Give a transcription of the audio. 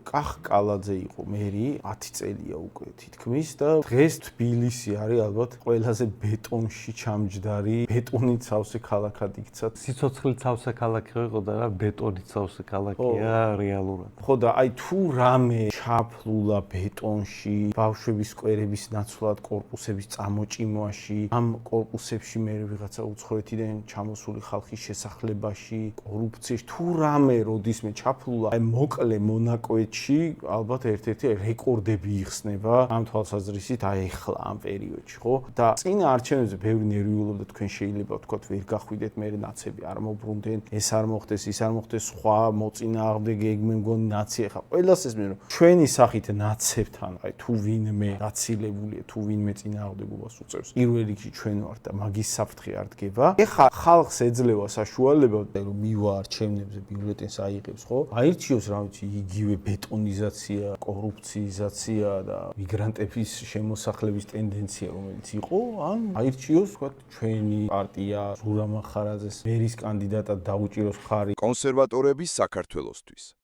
კახ კალაძე იყო მერი 10 წელია უკვე თითქმის და დღეს თბილისი არის ალბათ ყველაზე ბეტონში ჩამჯდარი ბეტონით სავსე ქალაქად იქცა. სიცოცხლით სავსე ქალაქი იყო და რა ბეტონით სავსე ქალაქია რეალურად. ხო და აი თუ რამე ჩაფლულა ბეტონში, ბავშვების სკვერების ნაცვლად კორპუსების წამოჭიმვაში, ამ კორპუსებში მე ვიღაცა უცხოეთიდან ჩამოსული ხალხის შესახლებაში, კორუფციაში თუ რამე როდისმე ჩაფლულა, აი მოკლე მონაკვეთში ალბათ ერთ-ერთი რეკორდები იხსნება ამ თვალსაზრისით აი ახლა ამ პერიოდში, ხო? და წინა არჩევნებზე ბევრი ნერვიულობდა თქვენ შეიძლება ვთქვათ ვერ გახვიდეთ მე ნაცები არ მოbrunდენ, ეს არ მოხდეს, ის არ მოხდეს, სხვა მოწინააღმდეგე ეგ მე მგონი ნაცი ახლა ყველას ეს მე რომ ჩვენი სახით ნაცებთან აი თუ ვინმე გაცილებულია, თუ ვინმე წინააღმდეგობას უწევს, პირველ რიგში ჩვენ ვართ და მაგის საფრთხე არ დგება. ეხლა ხალხს ეძლევა საშუალება რომ მივა არჩევნებზე ბიულეტენს აიღებს, ხო? აირჩიოს რა ვიცი იგივე ბეტონიზაცია, კორუფციიზაცია და მიგრანტების შემოსახლების ტენდენცია რომელიც იყო, ან აირჩიოს ვთქვათ ჩვენი პარტია ზურაბ მახარაძეს მერის კანდიდატად დაუჭიროს მხარი კონსერვატორების საქართველოსთვის